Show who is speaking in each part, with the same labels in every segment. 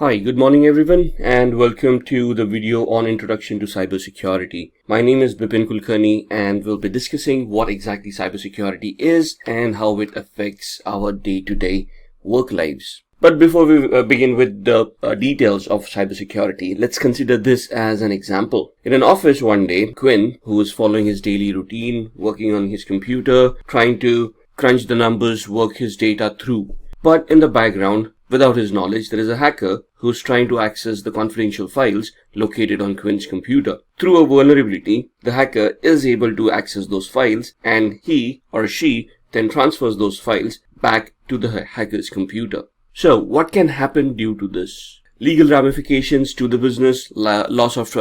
Speaker 1: Hi, good morning everyone and welcome to the video on Introduction to Cybersecurity. My name is Bipin Kulkarni and we'll be discussing what exactly cybersecurity is and how it affects our day-to-day work lives. But before we begin with the details of cybersecurity, let's consider this as an example. In an office one day, Quinn, who is following his daily routine, working on his computer, trying to crunch the numbers, work his data through. But in the background, without his knowledge, there is a hacker who's trying to access the confidential files located on Quinn's computer. Through a vulnerability, the hacker is able to access those files and he or she then transfers those files back to the hacker's computer. So what can happen due to this? Legal ramifications to the business, loss of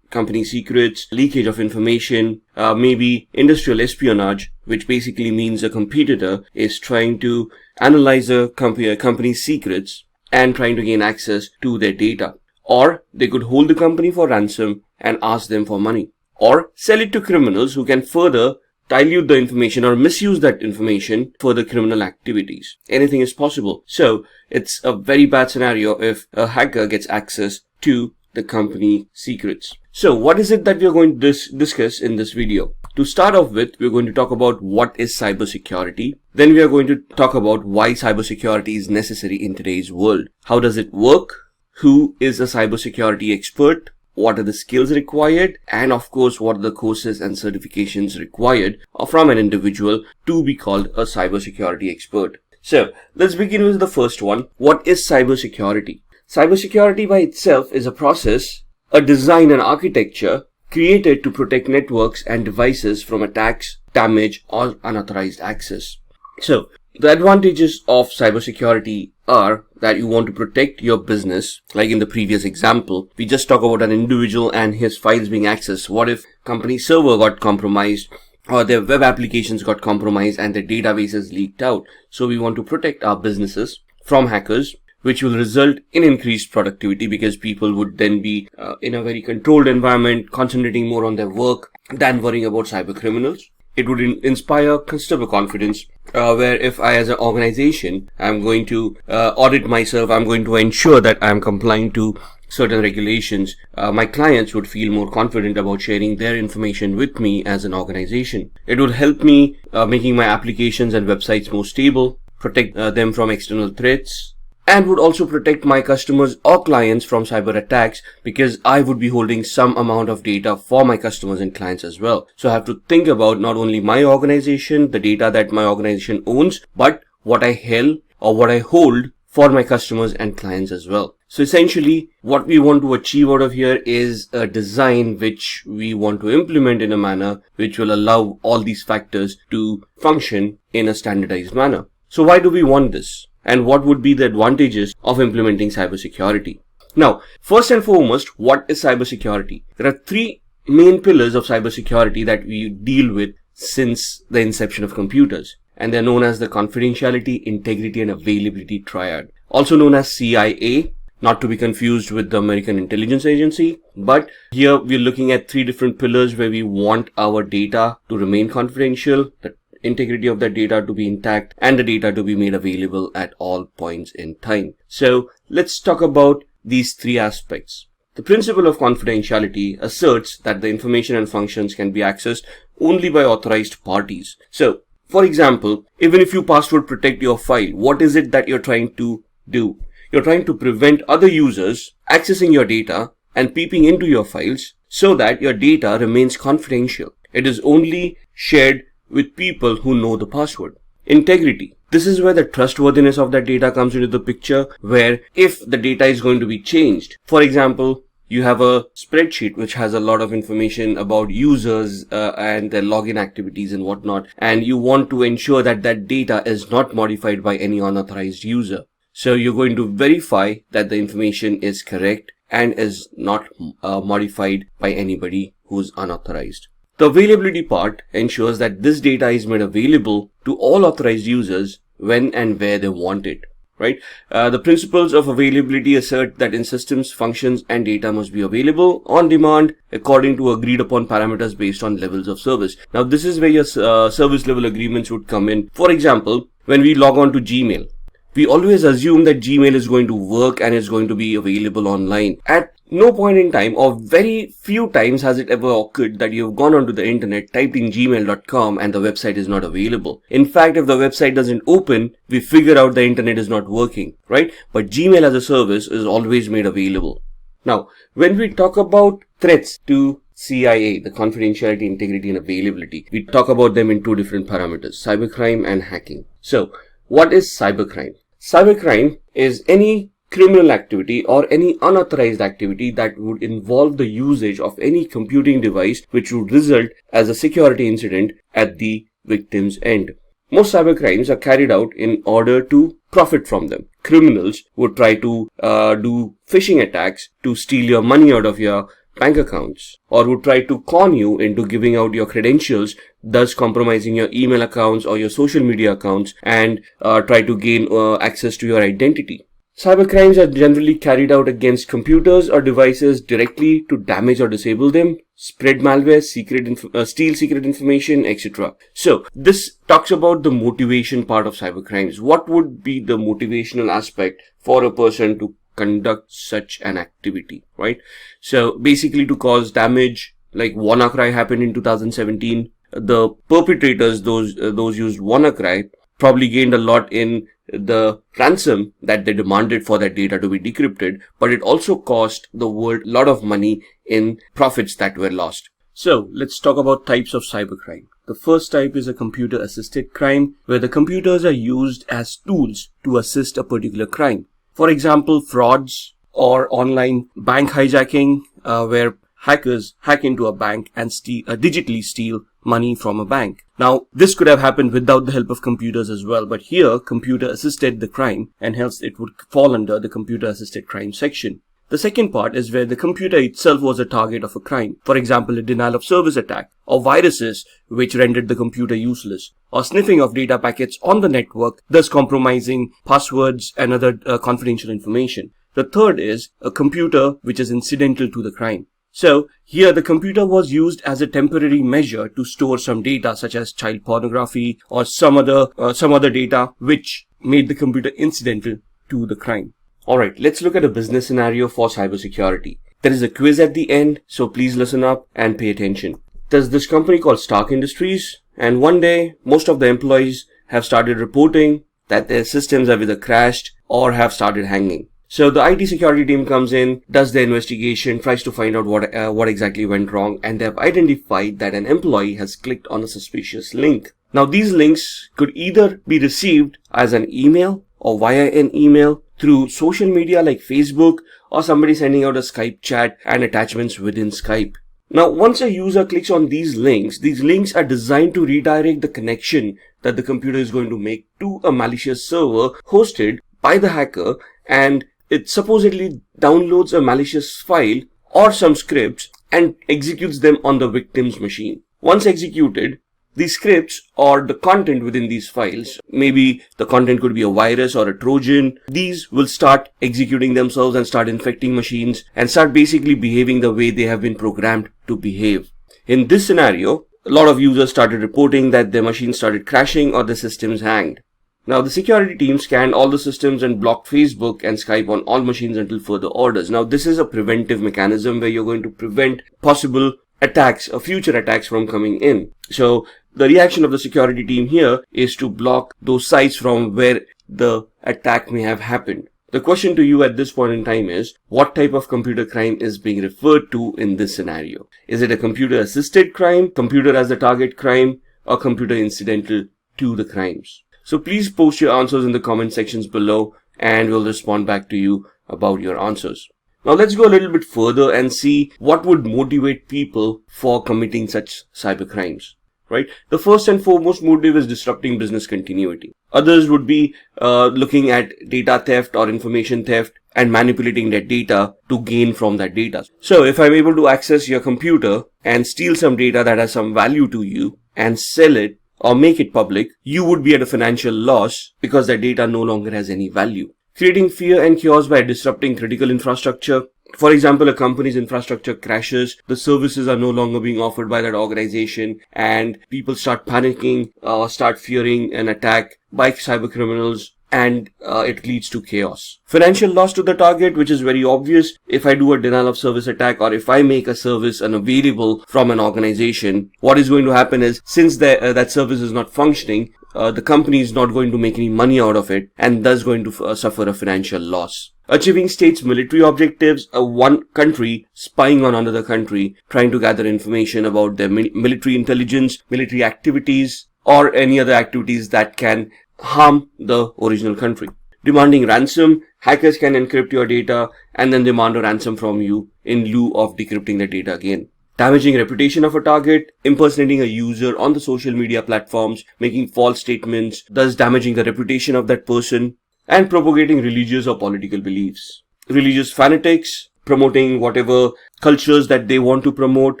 Speaker 1: company secrets, leakage of information, maybe industrial espionage, which basically means a competitor is trying to analyze a company's secrets and trying to gain access to their data. Or they could hold the company for ransom and ask them for money. Or sell it to criminals who can further dilute the information or misuse that information for the criminal activities. Anything is possible. So it's a very bad scenario if a hacker gets access to the company secrets. So what is it that we are going to discuss in this video? To start off with, we're going to talk about what is cybersecurity. Then we are going to talk about why cybersecurity is necessary in today's world. How does it work? Who is a cybersecurity expert? What are the skills required? And of course, what are the courses and certifications required from an individual to be called a cybersecurity expert? So let's begin with the first one. What is cybersecurity? Cybersecurity by itself is a process, a design and architecture created to protect networks and devices from attacks, damage, or unauthorized access. So the advantages of cybersecurity are that you want to protect your business. Like in the previous example, we just talked about an individual and his files being accessed. What if company server got compromised or their web applications got compromised and their databases leaked out? So we want to protect our businesses from hackers, which will result in increased productivity because people would then be in a very controlled environment, concentrating more on their work than worrying about cyber criminals. It would inspire customer confidence, where if I as an organization, I'm going to audit myself, I'm going to ensure that I'm complying to certain regulations, my clients would feel more confident about sharing their information with me as an organization. It would help me making my applications and websites more stable, protect them from external threats, and would also protect my customers or clients from cyber attacks because I would be holding some amount of data for my customers and clients as well. So I have to think about not only my organization, the data that my organization owns, but what I held or what I hold for my customers and clients as well. So essentially, what we want to achieve out of here is a design which we want to implement in a manner which will allow all these factors to function in a standardized manner. So why do we want this? And what would be the advantages of implementing cybersecurity? Now, first and foremost, what is cybersecurity? There are three main pillars of cybersecurity that we deal with since the inception of computers. And they're known as the confidentiality, integrity, and availability triad. Also known as CIA, not to be confused with the American Intelligence Agency. But here we're looking at three different pillars where we want our data to remain confidential, the integrity of that data to be intact, and the data to be made available at all points in time. So let's talk about these three aspects. The principle of confidentiality asserts that the information and functions can be accessed only by authorized parties. So, for example, even if you password protect your file, what is it that you're trying to do? You're trying to prevent other users accessing your data and peeping into your files so that your data remains confidential. It is only shared with people who know the password. Integrity. This is where the trustworthiness of that data comes into the picture, where if the data is going to be changed, for example, you have a spreadsheet which has a lot of information about users and their login activities and whatnot, and you want to ensure that that data is not modified by any unauthorized user. So you're going to verify that the information is correct and is not modified by anybody who's unauthorized. The availability part ensures that this data is made available to all authorized users when and where they want it, right? The principles of availability assert that in systems, functions, and data must be available on demand according to agreed upon parameters based on levels of service. Now, this is where your service level agreements would come in. For example, when we log on to Gmail, We always assume that Gmail is going to work and is going to be available online. At no point in time, or very few times, has it ever occurred that you've gone onto the internet, typed in gmail.com, and the website is not available. In fact, if the website doesn't open, we figure out the internet is not working, right? But Gmail as a service is always made available. Now, when we talk about threats to CIA, the confidentiality, integrity, and availability, we talk about them in two different parameters, cybercrime and hacking. So, what is cybercrime? Cybercrime is any criminal activity or any unauthorized activity that would involve the usage of any computing device which would result as a security incident at the victim's end. Most cybercrimes are carried out in order to profit from them. Criminals would try to do phishing attacks to steal your money out of your bank accounts, or would try to con you into giving out your credentials, thus compromising your email accounts or your social media accounts, and try to gain access to your identity. Cybercrimes are generally carried out against computers or devices directly to damage or disable them, spread malware, steal secret information, etc. So, this talks about the motivation part of cybercrimes. What would be the motivational aspect for a person to conduct such an activity, right? So, basically to cause damage, like WannaCry happened in 2017. The perpetrators, those used WannaCry, probably gained a lot in the ransom that they demanded for that data to be decrypted, but it also cost the world a lot of money in profits that were lost. So let's talk about types of cybercrime. The first type is a computer-assisted crime, where the computers are used as tools to assist a particular crime. For example, frauds or online bank hijacking, where hackers hack into a bank and digitally steal money from a bank. Now, this could have happened without the help of computers as well, but here, computer assisted the crime, and hence it would fall under the computer assisted crime section. The second part is where the computer itself was a target of a crime. For example, a denial of service attack, or viruses which rendered the computer useless, or sniffing of data packets on the network, thus compromising passwords and other confidential information. The third is a computer which is incidental to the crime. So here the computer was used as a temporary measure to store some data such as child pornography or some other data which made the computer incidental to the crime. Alright, let's look at a business scenario for cybersecurity. There is a quiz at the end, so please listen up and pay attention. There's this company called Stark Industries, and one day most of the employees have started reporting that their systems have either crashed or have started hanging. So the IT security team comes in, does the investigation, tries to find out what exactly went wrong, and they have identified that an employee has clicked on a suspicious link. Now these links could either be received as an email or via an email through social media like Facebook, or somebody sending out a Skype chat and attachments within Skype. Now once a user clicks on these links are designed to redirect the connection that the computer is going to make to a malicious server hosted by the hacker, and it supposedly downloads a malicious file or some scripts and executes them on the victim's machine. Once executed, these scripts or the content within these files, maybe the content could be a virus or a Trojan, these will start executing themselves and start infecting machines and start basically behaving the way they have been programmed to behave. In this scenario, a lot of users started reporting that their machines started crashing or the systems hanged. Now, the security team scanned all the systems and blocked Facebook and Skype on all machines until further orders. Now, this is a preventive mechanism where you're going to prevent possible attacks or future attacks from coming in. So, the reaction of the security team here is to block those sites from where the attack may have happened. The question to you at this point in time is, what type of computer crime is being referred to in this scenario? Is it a computer-assisted crime, computer as the target crime, or computer incidental to the crimes? So please post your answers in the comment sections below and we'll respond back to you about your answers. Now let's go a little bit further and see what would motivate people for committing such cybercrimes, right? The first and foremost motive is disrupting business continuity. Others would be looking at data theft or information theft and manipulating that data to gain from that data. So if I'm able to access your computer and steal some data that has some value to you and sell it, or make it public, you would be at a financial loss because that data no longer has any value. Creating fear and chaos by disrupting critical infrastructure. For example, a company's infrastructure crashes, the services are no longer being offered by that organization, and people start panicking, start fearing an attack by cybercriminals and it leads to chaos. Financial loss to the target, which is very obvious. If I do a denial of service attack, or if I make a service unavailable from an organization, what is going to happen is, since that service is not functioning, the company is not going to make any money out of it, and thus going to suffer a financial loss. Achieving states' military objectives, one country spying on another country, trying to gather information about their military intelligence, military activities, or any other activities that can harm the original country. Demanding ransom, hackers can encrypt your data and then demand a ransom from you in lieu of decrypting the data again. Damaging reputation of a target, impersonating a user on the social media platforms, making false statements, thus damaging the reputation of that person, and propagating religious or political beliefs. Religious fanatics, promoting whatever cultures that they want to promote,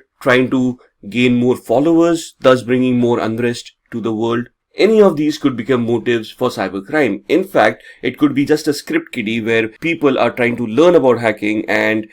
Speaker 1: trying to gain more followers, thus bringing more unrest to the world. Any of these could become motives for cybercrime. In fact, it could be just a script kiddie where people are trying to learn about hacking and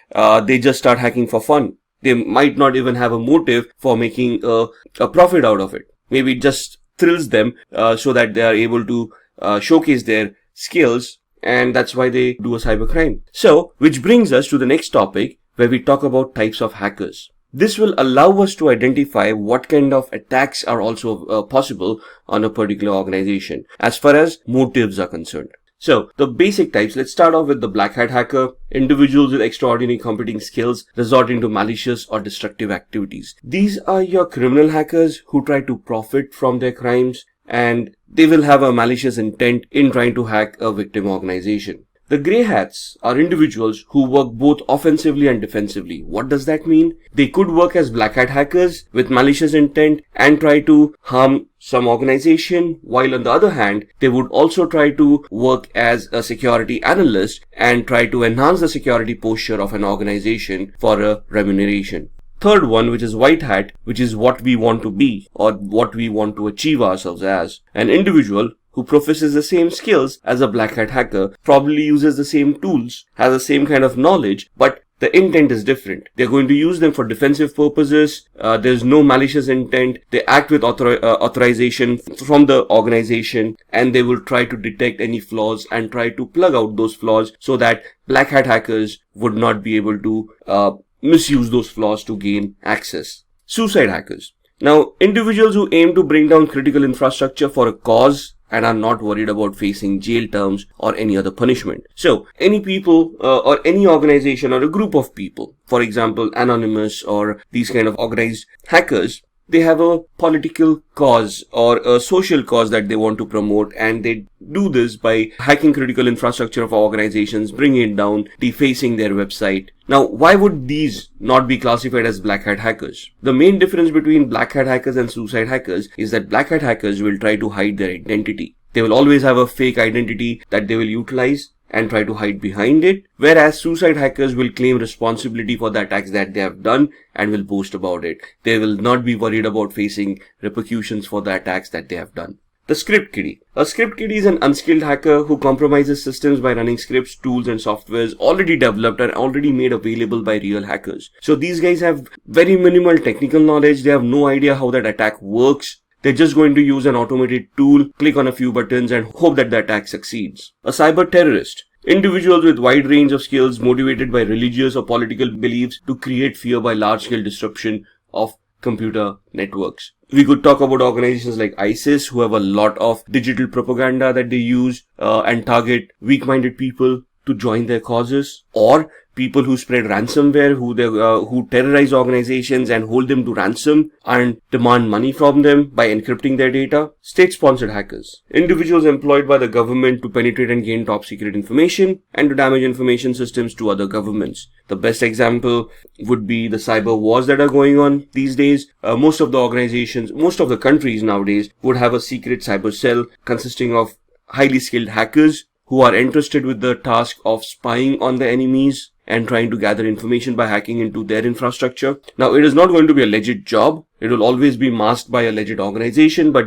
Speaker 1: they just start hacking for fun. They might not even have a motive for making a profit out of it. Maybe it just thrills them so that they are able to showcase their skills, and that's why they do a cybercrime. So, which brings us to the next topic, where we talk about types of hackers. This will allow us to identify what kind of attacks are also possible on a particular organization as far as motives are concerned. So, the basic types, let's start off with the black hat hacker. Individuals with extraordinary computing skills resorting to malicious or destructive activities. These are your criminal hackers who try to profit from their crimes, and they will have a malicious intent in trying to hack a victim organization. The grey hats are individuals who work both offensively and defensively. What does that mean? They could work as black hat hackers with malicious intent and try to harm some organization, while on the other hand, they would also try to work as a security analyst and try to enhance the security posture of an organization for a remuneration. Third one, which is white hat, which is what we want to be or what we want to achieve ourselves as. An individual who professes the same skills as a black hat hacker, probably uses the same tools, has the same kind of knowledge, but the intent is different. They're going to use them for defensive purposes. There's no malicious intent. They act with authorization from the organization, and they will try to detect any flaws and try to plug out those flaws so that black hat hackers would not be able to misuse those flaws to gain access. Suicide hackers. Now, individuals who aim to bring down critical infrastructure for a cause and are not worried about facing jail terms or any other punishment. So, any people or any organization or a group of people, for example, anonymous or these kind of organized hackers, they have a political cause or a social cause that they want to promote, and they do this by hacking critical infrastructure of organizations, bringing it down, defacing their website. Now, why would these not be classified as black hat hackers? The main difference between black hat hackers and suicide hackers is that black hat hackers will try to hide their identity. They will always have a fake identity that they will utilize and try to hide behind it, whereas suicide hackers will claim responsibility for the attacks that they have done and will boast about it. They will not be worried about facing repercussions for the attacks that they have done. The script kiddie. A script kiddie is an unskilled hacker who compromises systems by running scripts, tools and softwares already developed and already made available by real hackers. So these guys have very minimal technical knowledge. They have no idea how that attack works. They're just going to use an automated tool, click on a few buttons and hope that the attack succeeds. A cyber terrorist. Individuals with wide range of skills motivated by religious or political beliefs to create fear by large-scale disruption of computer networks. We could talk about organizations like ISIS, who have a lot of digital propaganda that they use and target weak-minded people to join their causes, or people who spread ransomware, who terrorize organizations and hold them to ransom and demand money from them by encrypting their data. State-sponsored hackers. Individuals employed by the government to penetrate and gain top-secret information and to damage information systems to other governments. The best example would be the cyber wars that are going on these days. Most of the organizations, most of the countries nowadays would have a secret cyber cell consisting of highly skilled hackers who are entrusted with the task of spying on the enemies and trying to gather information by hacking into their infrastructure. Now, it is not going to be a legit job. It will always be masked by a legit organization, but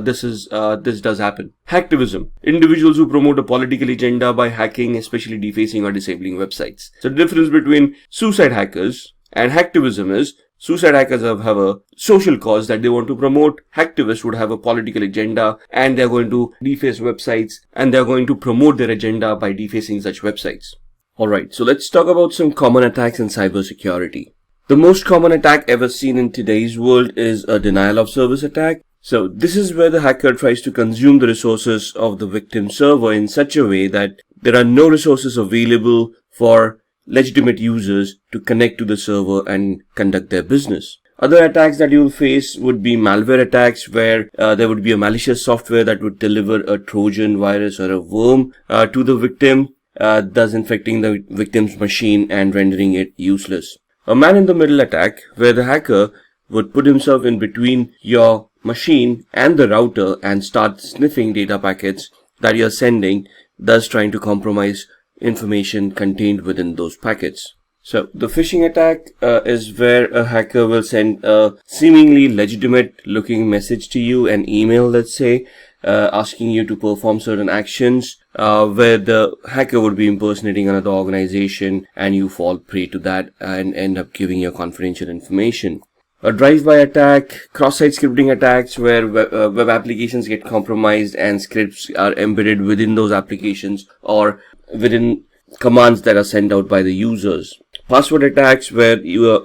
Speaker 1: this does happen. Hacktivism. Individuals who promote a political agenda by hacking, especially defacing or disabling websites. So the difference between suicide hackers and hacktivism is Suicide hackers have a social cause that they want to promote. Hacktivists would have a political agenda, and they're going to deface websites, and they're going to promote their agenda by defacing such websites. Alright, so let's talk about some common attacks in cybersecurity. The most common attack ever seen in today's world is a denial of service attack. So this is where the hacker tries to consume the resources of the victim server in such a way that there are no resources available for legitimate users to connect to the server and conduct their business. Other attacks that you will face would be malware attacks, where there would be a malicious software that would deliver a Trojan virus or a worm to the victim, thus infecting the victim's machine and rendering it useless. A man-in-the-middle attack, where the hacker would put himself in between your machine and the router and start sniffing data packets that you're sending, thus trying to compromise information contained within those packets. So the phishing attack is where a hacker will send a seemingly legitimate looking message to you, an email, let's say, asking you to perform certain actions, where the hacker would be impersonating another organization and you fall prey to that and end up giving your confidential information. A drive-by attack, cross-site scripting attacks, where web applications get compromised and scripts are embedded within those applications or within commands that are sent out by the users. Password attacks, where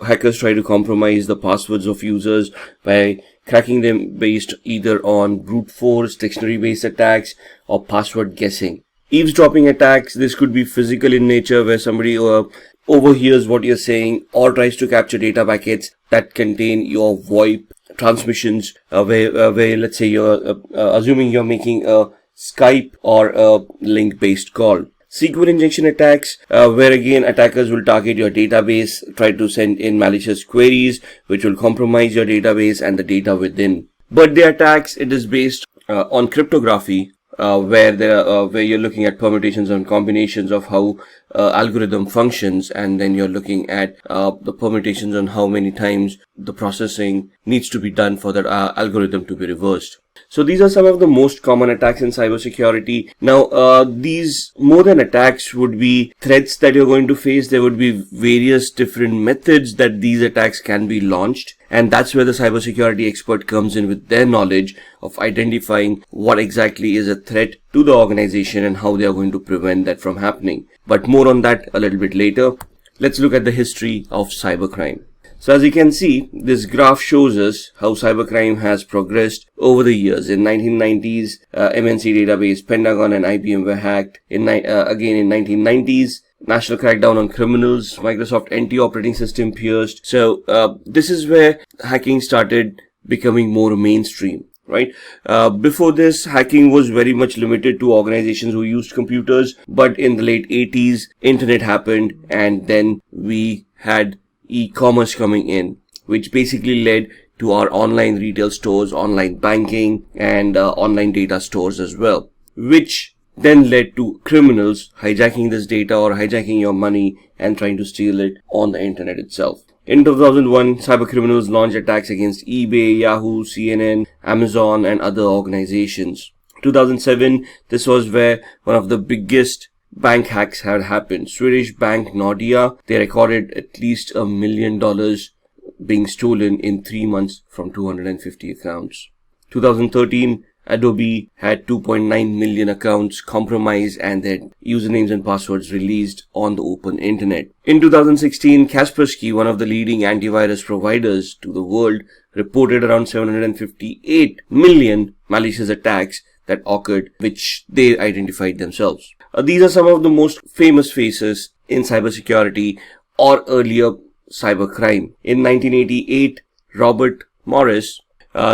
Speaker 1: hackers try to compromise the passwords of users by cracking them based either on brute force, dictionary-based attacks, or password guessing. Eavesdropping attacks, this could be physical in nature, where somebody overhears what you're saying or tries to capture data packets that contain your VoIP transmissions, where let's say you're assuming you're making a Skype or a link-based call. SQL injection attacks, where again attackers will target your database, try to send in malicious queries which will compromise your database and the data within. Birthday attacks, it is based on cryptography, where you're looking at permutations and combinations of how algorithm functions, and then you're looking at the permutations on how many times the processing needs to be done for that algorithm to be reversed. So these are some of the most common attacks in cybersecurity. Now, these more than attacks would be threats that you're going to face. There would be various different methods that these attacks can be launched. And that's where the cybersecurity expert comes in with their knowledge of identifying what exactly is a threat to the organization and how they are going to prevent that from happening. But more on that a little bit later. Let's look at the history of cybercrime. So as you can see, this graph shows us how cybercrime has progressed over the years. In 1990s, MNC database, Pentagon and IBM were hacked. Again in 1990s, national crackdown on criminals, Microsoft NT operating system pierced. So this is where hacking started becoming more mainstream, right? Before this, hacking was very much limited to organizations who used computers. But in the late 80s, internet happened, and then we had e-commerce coming in, which basically led to our online retail stores, online banking, and online data stores as well, which then led to criminals hijacking this data or hijacking your money and trying to steal it on the internet itself. In 2001, cybercriminals launched attacks against eBay, Yahoo, CNN, Amazon, and other organizations. 2007, this was where one of the biggest bank hacks had happened. Swedish bank Nordea, they recorded at least $1 million being stolen in 3 months from 250 accounts. 2013, Adobe had 2.9 million accounts compromised and their usernames and passwords released on the open internet. In 2016, Kaspersky, one of the leading antivirus providers to the world, reported around 758 million malicious attacks that occurred, which they identified themselves. These are some of the most famous faces in cybersecurity or earlier cybercrime. In 1988, Robert Morris,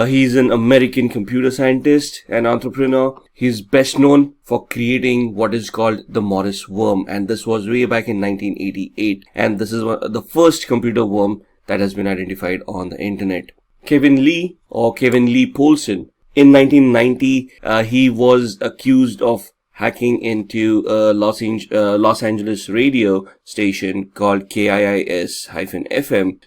Speaker 1: he's an American computer scientist and entrepreneur. He's best known for creating what is called the Morris worm, and this was way back in 1988. And this is the first computer worm that has been identified on the internet. Kevin Lee or Kevin Lee Polson, in 1990, he was accused of hacking into a Los Angeles radio station called KIIS-FM,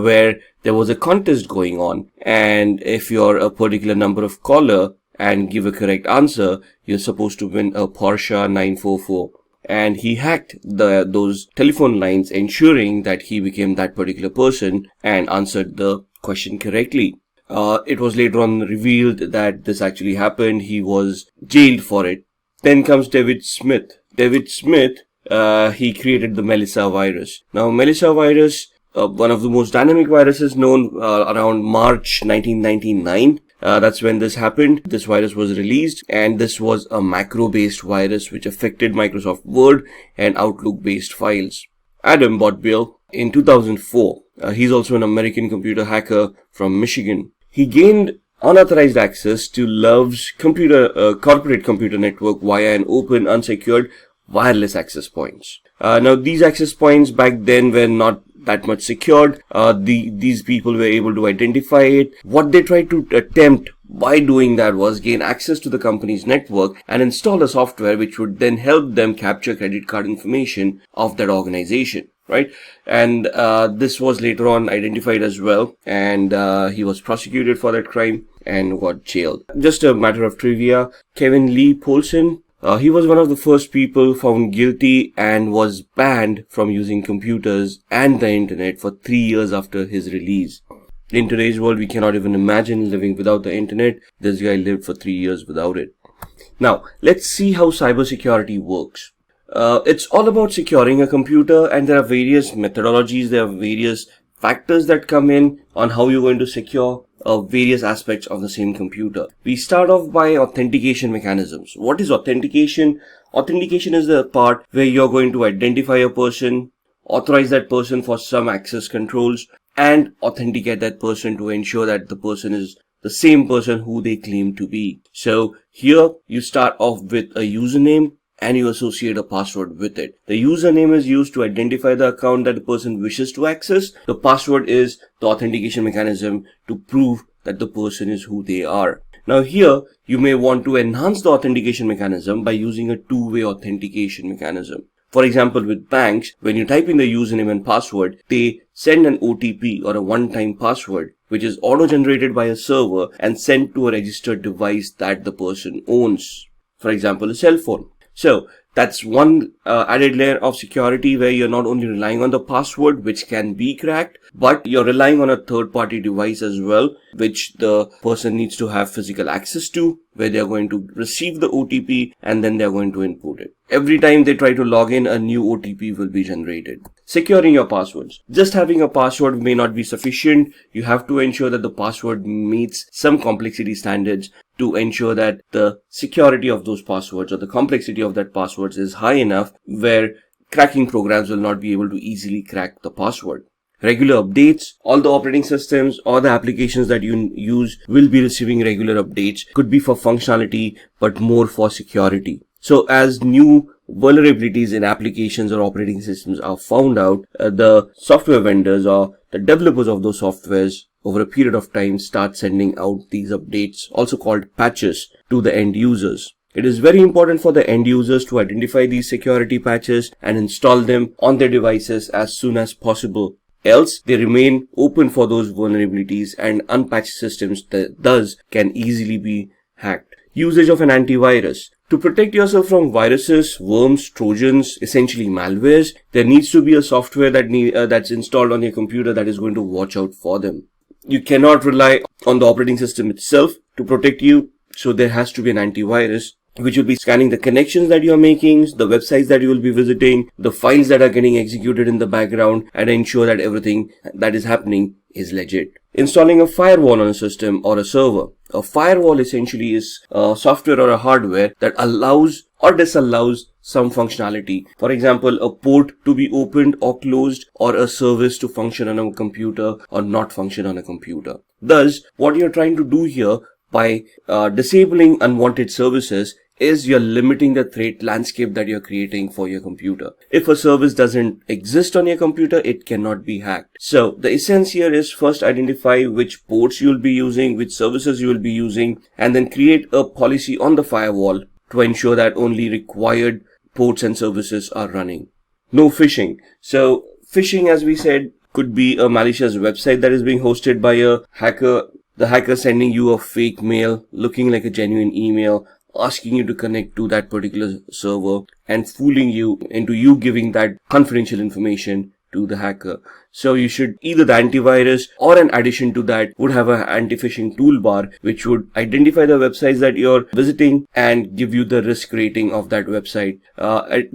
Speaker 1: where there was a contest going on. And if you're a particular number of caller and give a correct answer, you're supposed to win a Porsche 944. and he hacked those telephone lines, ensuring that he became that particular person and answered the question correctly. It was later on revealed that this actually happened. He was jailed for it. Then comes David Smith. David Smith, he created the Melissa virus. Now, Melissa virus, one of the most dynamic viruses known, around March 1999. That's when this happened. This virus was released, and this was a macro-based virus which affected Microsoft Word and Outlook-based files. Adam Botbill, in 2004, he's also an American computer hacker from Michigan. He gained unauthorized access to Love's corporate computer network via an open, unsecured, wireless access points. Now, these access points back then were not that much secured. These people were able to identify it. What they tried to attempt by doing that was gain access to the company's network and install a software which would then help them capture credit card information of that organization, right? And this was later on identified as well, and he was prosecuted for that crime and got jailed. Just a matter of trivia, Kevin Lee Polson, he was one of the first people found guilty and was banned from using computers and the internet for 3 years after his release. In today's world, we cannot even imagine living without the internet. This guy lived for 3 years without it. Now, let's see how cybersecurity works. It's all about securing a computer, and there are various methodologies, there are various factors that come in on how you're going to secure various aspects of the same computer. We start off by authentication mechanisms. What is authentication? Authentication is the part where you're going to identify a person, authorize that person for some access controls, and authenticate that person to ensure that the person is the same person who they claim to be. So here you start off with a username and you associate a password with it. The username is used to identify the account that the person wishes to access. The password is the authentication mechanism to prove that the person is who they are. Now here, you may want to enhance the authentication mechanism by using a two-way authentication mechanism. For example, with banks, when you type in the username and password, they send an OTP or a one-time password, which is auto-generated by a server and sent to a registered device that the person owns. For example, a cell phone. So that's one added layer of security where you're not only relying on the password, which can be cracked, but you're relying on a third-party device as well, which the person needs to have physical access to, where they're going to receive the OTP and then they're going to input it. Every time they try to log in, a new OTP will be generated. Securing your passwords. Just having a password may not be sufficient. You have to ensure that the password meets some complexity standards to ensure that the security of those passwords or the complexity of that passwords is high enough where cracking programs will not be able to easily crack the password. Regular updates. All the operating systems or the applications that you use will be receiving regular updates. Could be for functionality, but more for security. So as new vulnerabilities in applications or operating systems are found out, the software vendors or the developers of those softwares over a period of time start sending out these updates, also called patches, to the end users. It is very important for the end users to identify these security patches and install them on their devices as soon as possible. Else, they remain open for those vulnerabilities, and unpatched systems thus can easily be hacked. Usage of an antivirus. To protect yourself from viruses, worms, trojans, essentially malwares, there needs to be a software that's installed on your computer that is going to watch out for them. You cannot rely on the operating system itself to protect you, so there has to be an antivirus which will be scanning the connections that you are making, the websites that you will be visiting, the files that are getting executed in the background, and ensure that everything that is happening is legit. Installing a firewall on a system or a server. A firewall essentially is a software or a hardware that allows or disallows some functionality. For example, a port to be opened or closed, or a service to function on a computer or not function on a computer. Thus, what you're trying to do here by disabling unwanted services is you're limiting the threat landscape that you're creating for your computer. If a service doesn't exist on your computer, it cannot be hacked. So the essence here is first identify which ports you'll be using, which services you will be using, and then create a policy on the firewall to ensure that only required ports and services are running. No phishing. So phishing, as we said, could be a malicious website that is being hosted by a hacker. The hacker sending you a fake mail looking like a genuine email, asking you to connect to that particular server and fooling you into you giving that confidential information to the hacker. So you should either the antivirus or an addition to that would have an anti-phishing toolbar which would identify the websites that you're visiting and give you the risk rating of that website,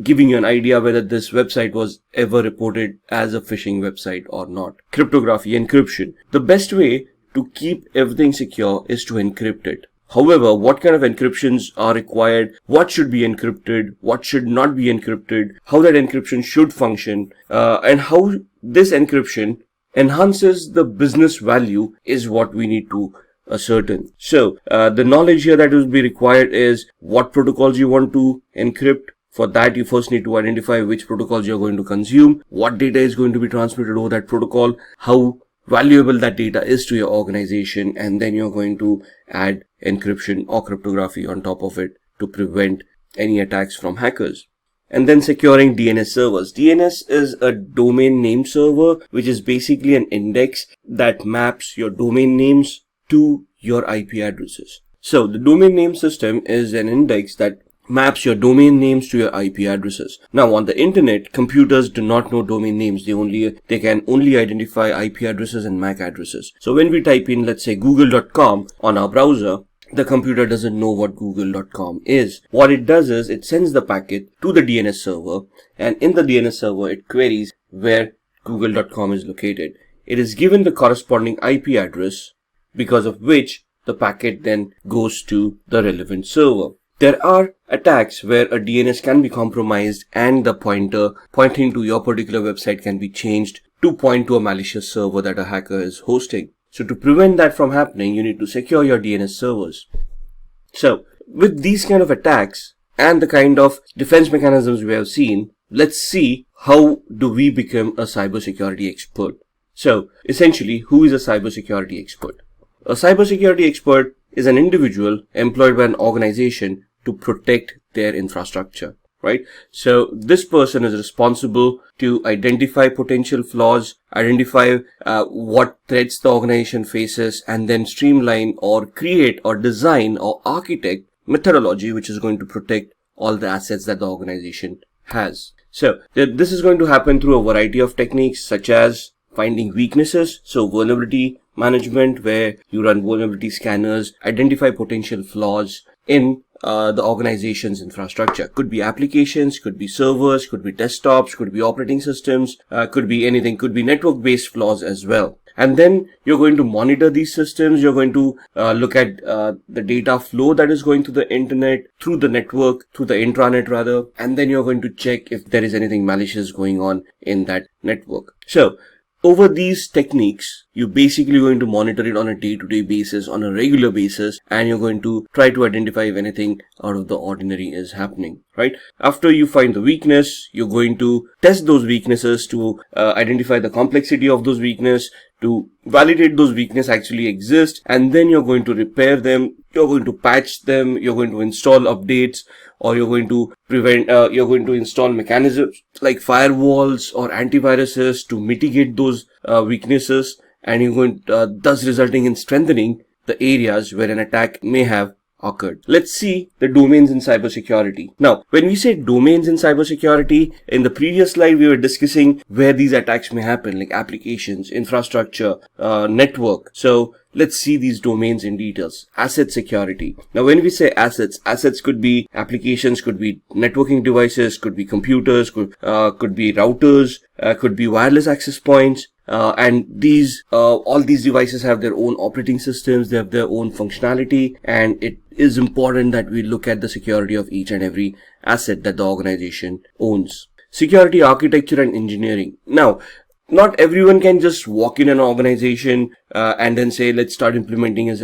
Speaker 1: giving you an idea whether this website was ever reported as a phishing website or not. Cryptography, encryption. The best way to keep everything secure is to encrypt it. However, what kind of encryptions are required, what should be encrypted, what should not be encrypted, how that encryption should function, and how this encryption enhances the business value is what we need to ascertain. So, the knowledge here that will be required is what protocols you want to encrypt. For that, you first need to identify which protocols you're going to consume, what data is going to be transmitted over that protocol, how valuable that data is to your organization, and then you're going to add encryption or cryptography on top of it to prevent any attacks from hackers. And then securing DNS servers. DNS is a domain name server, which is basically an index that maps your domain names to your IP addresses. So the domain name system is an index that maps your domain names to your IP addresses. Now on the internet, computers do not know domain names. They can only identify IP addresses and MAC addresses. So when we type in, let's say, google.com on our browser, the computer doesn't know what google.com is. What it does is it sends the packet to the DNS server, and in the DNS server it queries where google.com is located. It is given the corresponding IP address, because of which the packet then goes to the relevant server. There are attacks where a DNS can be compromised and the pointer pointing to your particular website can be changed to point to a malicious server that a hacker is hosting. So to prevent that from happening, you need to secure your DNS servers. So with these kind of attacks and the kind of defense mechanisms we have seen, let's see how do we become a cybersecurity expert. So essentially, who is a cybersecurity expert? A cybersecurity expert is an individual employed by an organization to protect their infrastructure, right? So this person is responsible to identify potential flaws, identify what threats the organization faces, and then streamline or create or design or architect methodology which is going to protect all the assets that the organization has. So this is going to happen through a variety of techniques such as finding weaknesses, so vulnerability management, where you run vulnerability scanners, identify potential flaws in the organization's infrastructure. Could be applications, could be servers, could be desktops, could be operating systems, could be anything, could be network-based flaws as well. And then you're going to monitor these systems. You're going to look at the data flow that is going to the internet, through the network, through the intranet rather, and then you're going to check if there is anything malicious going on in that network. So over these techniques, you're basically going to monitor it on a day-to-day basis, on a regular basis, and you're going to try to identify if anything out of the ordinary is happening, right? After you find the weakness, you're going to test those weaknesses to identify the complexity of those weaknesses, to validate those weaknesses actually exist, and then you're going to repair them, you're going to patch them, you're going to install updates, or you're going to you're going to install mechanisms like firewalls or antiviruses to mitigate those weaknesses, and you're going thus resulting in strengthening the areas where an attack may have occurred. Let's see the domains in cybersecurity. Now, when we say domains in cybersecurity, in the previous slide we were discussing where these attacks may happen, like applications, infrastructure, network. So let's see these domains in details. Asset security. Now, when we say assets could be applications, could be networking devices, could be computers, could be routers, could be wireless access points. And these all these devices have their own operating systems, they have their own functionality, and it is important that we look at the security of each and every asset that the organization owns. Security architecture and engineering. Now, not everyone can just walk in an organization and then say, let's start implementing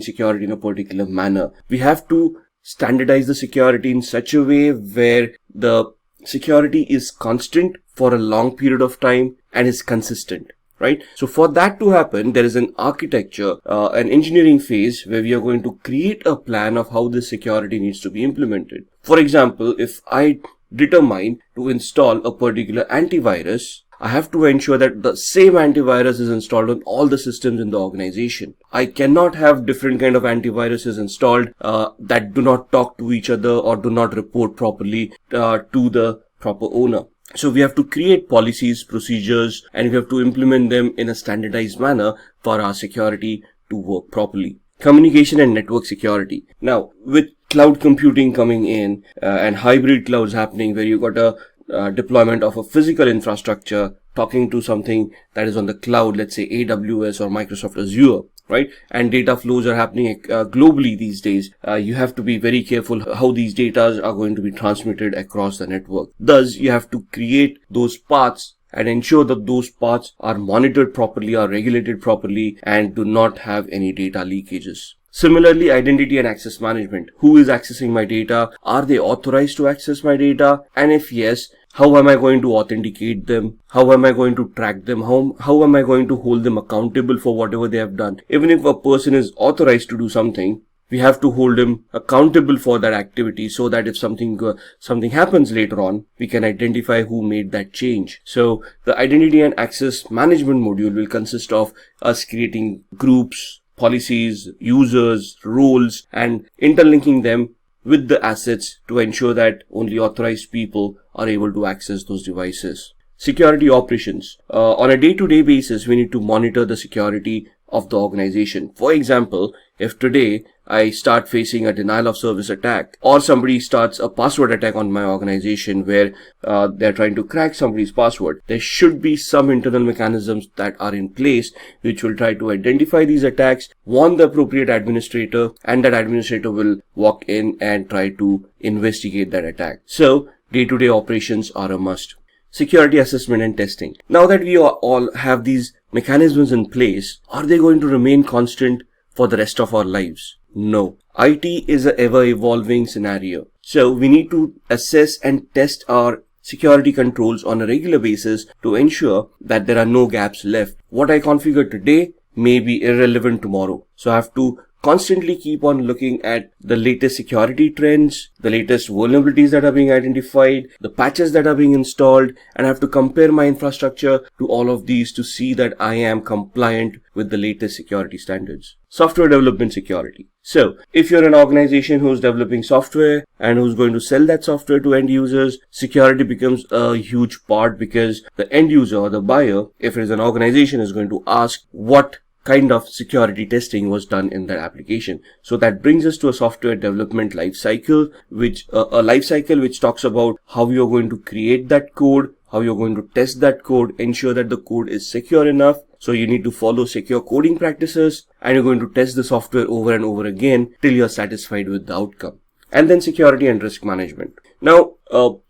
Speaker 1: security in a particular manner. We have to standardize the security in such a way where the security is constant for a long period of time and is consistent, right? So for that to happen, there is an architecture, an engineering phase where we are going to create a plan of how this security needs to be implemented. For example, if I determine to install a particular antivirus, I have to ensure that the same antivirus is installed on all the systems in the organization. I cannot have different kind of antiviruses installed that do not talk to each other or do not report properly to the proper owner. So we have to create policies, procedures, and we have to implement them in a standardized manner for our security to work properly. Communication and network security. Now, with cloud computing coming in and hybrid clouds happening, where you got a deployment of a physical infrastructure talking to something that is on the cloud, let's say AWS or Microsoft Azure, right? And data flows are happening globally these days. You have to be very careful how these data are going to be transmitted across the network. Thus, you have to create those paths and ensure that those paths are monitored properly, are regulated properly, and do not have any data leakages. Similarly, identity and access management. Who is accessing my data? Are they authorized to access my data? And if yes, how am I going to authenticate them? How am I going to track them? How am I going to hold them accountable for whatever they have done? Even if a person is authorized to do something, we have to hold him accountable for that activity so that if something happens later on, we can identify who made that change. So the identity and access management module will consist of us creating groups, policies, users, roles, and interlinking them with the assets to ensure that only authorized people are able to access those devices. Security operations. On a day-to-day basis, we need to monitor the security of the organization. For example, if today I start facing a denial of service attack, or somebody starts a password attack on my organization where they're trying to crack somebody's password, there should be some internal mechanisms that are in place which will try to identify these attacks, warn the appropriate administrator, and that administrator will walk in and try to investigate that attack. So day-to-day operations are a must. Security assessment and testing. Now that we all have these mechanisms in place, are they going to remain constant for the rest of our lives? No. IT is an ever-evolving scenario. So we need to assess and test our security controls on a regular basis to ensure that there are no gaps left. What I configure today may be irrelevant tomorrow. So I have to constantly keep on looking at the latest security trends, the latest vulnerabilities that are being identified, the patches that are being installed, and I have to compare my infrastructure to all of these to see that I am compliant with the latest security standards. Software development security. So if you're an organization who's developing software and who's going to sell that software to end users, security becomes a huge part, because the end user or the buyer, if it is an organization, is going to ask what kind of security testing was done in that application. So that brings us to a software development life cycle, which talks about how you're going to create that code, how you're going to test that code, ensure that the code is secure enough. So you need to follow secure coding practices, and you're going to test the software over and over again till you're satisfied with the outcome. And then security and risk management. Now,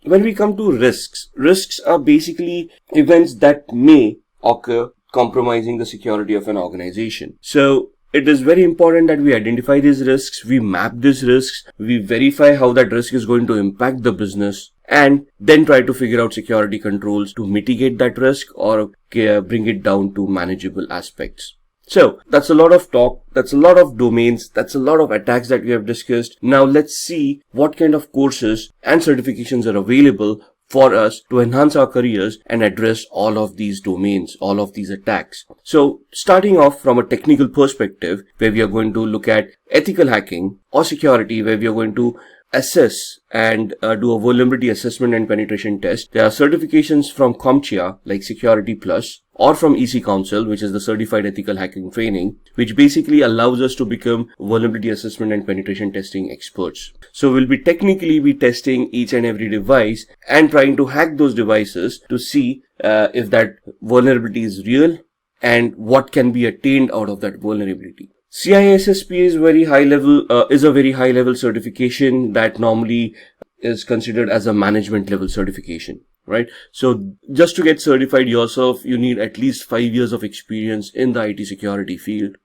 Speaker 1: when we come to risks are basically events that may occur compromising the security of an organization. So it is very important that we identify these risks, we map these risks, we verify how that risk is going to impact the business, and then try to figure out security controls to mitigate that risk or bring it down to manageable aspects. So that's a lot of talk, that's a lot of domains, that's a lot of attacks that we have discussed. Now let's see what kind of courses and certifications are available for us to enhance our careers and address all of these domains, all of these attacks. So starting off from a technical perspective, where we are going to look at ethical hacking or security, where we are going to assess and do a vulnerability assessment and penetration test. There are certifications from CompTIA like Security Plus, or from EC Council, which is the Certified Ethical Hacking Training, which basically allows us to become vulnerability assessment and penetration testing experts. So we'll technically be testing each and every device and trying to hack those devices to see if that vulnerability is real and what can be attained out of that vulnerability. CISSP is a very high level certification that normally is considered as a management level certification, right? So just to get certified yourself, you need at least 5 years of experience in the IT security field.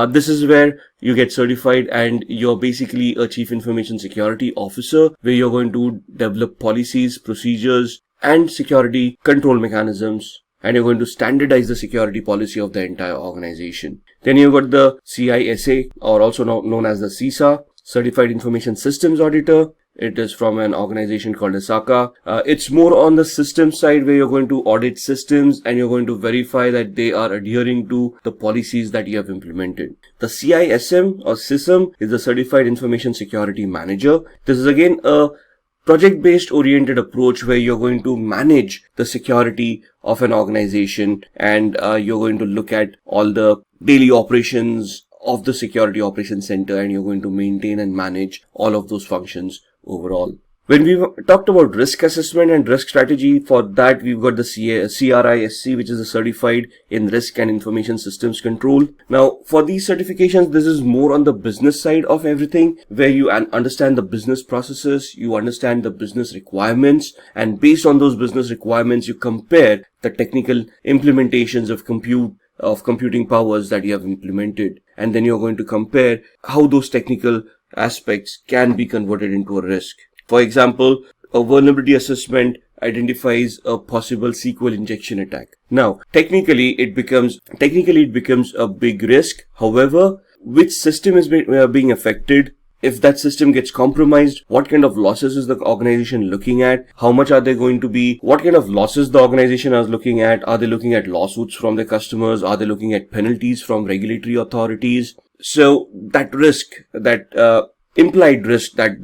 Speaker 1: This is where you get certified and you're basically a chief information security officer, where you're going to develop policies, procedures, and security control mechanisms, and you're going to standardize the security policy of the entire organization. Then you've got the CISA, or also known as the CISA, Certified Information Systems Auditor. It is from an organization called Asaka. It's more on the system side where you're going to audit systems and you're going to verify that they are adhering to the policies that you have implemented. The CISM or SISM is the Certified Information Security Manager. This is again a project-based oriented approach where you're going to manage the security of an organization, and you're going to look at all the daily operations of the security operations center, and you're going to maintain and manage all of those functions overall. When we talked about risk assessment and risk strategy, for that we've got the CRISC, which is a Certified in Risk and Information Systems Control. Now, for these certifications, this is more on the business side of everything, where you understand the business processes, you understand the business requirements, and based on those business requirements, you compare the technical implementations of computing powers that you have implemented, and then you're going to compare how those technical aspects can be converted into a risk. For example, a vulnerability assessment identifies a possible SQL injection attack. Now, technically it becomes a big risk. However, which system is being affected? If that system gets compromised, what kind of losses is the organization looking at? How much are they going to be? What kind of losses the organization is looking at? Are they looking at lawsuits from their customers? Are they looking at penalties from regulatory authorities? So that risk, that implied risk that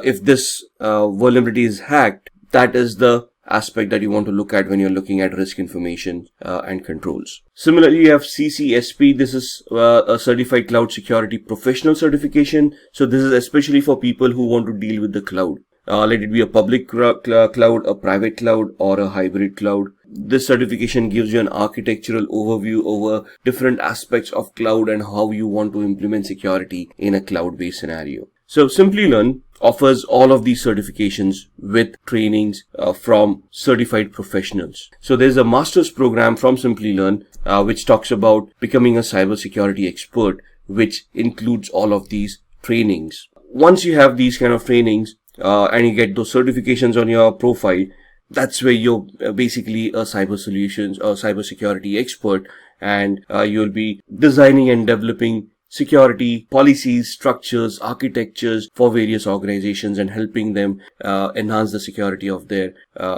Speaker 1: if this vulnerability is hacked, that is the aspect that you want to look at when you're looking at risk information and controls. Similarly, you have CCSP. This is a Certified Cloud Security Professional certification. So this is especially for people who want to deal with the cloud. Let it be a public cloud, a private cloud, or a hybrid cloud. This certification gives you an architectural overview over different aspects of cloud and how you want to implement security in a cloud-based scenario. So Simplilearn offers all of these certifications with trainings from certified professionals. So there's a master's program from Simplilearn which talks about becoming a cybersecurity expert, which includes all of these trainings. Once you have these kind of trainings and you get those certifications on your profile, that's where you're basically a cybersecurity expert, and you'll be designing and developing security policies, structures, architectures for various organizations and helping them enhance the security of their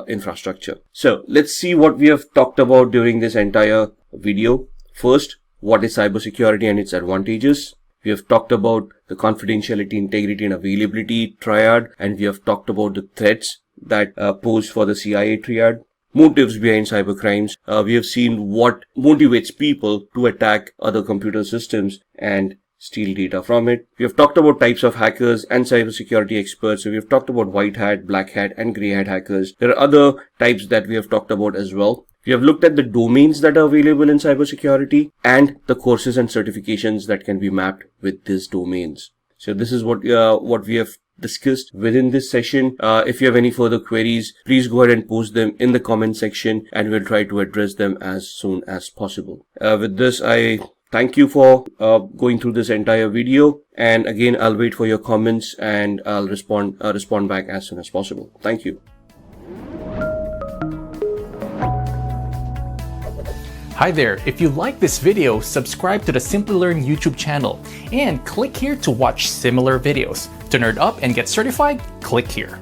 Speaker 1: infrastructure. So let's see what we have talked about during this entire video. First, what is cybersecurity and its advantages? We have talked about the confidentiality, integrity, and availability triad, and we have talked about the threats that pose for the CIA triad. Motives behind cybercrimes. We have seen what motivates people to attack other computer systems and steal data from it. We have talked about types of hackers and cybersecurity experts. So we have talked about white hat, black hat, and gray hat hackers. There are other types that we have talked about as well. We have looked at the domains that are available in cybersecurity and the courses and certifications that can be mapped with these domains. So this is what we have discussed within this session. If you have any further queries, please go ahead and post them in the comment section and we'll try to address them as soon as possible. With this, I thank you for going through this entire video, and again, I'll wait for your comments and I'll respond back as soon as possible. Thank you.
Speaker 2: Hi there, if you like this video, subscribe to the Simplilearn YouTube channel and click here to watch similar videos. To nerd up and get certified, click here.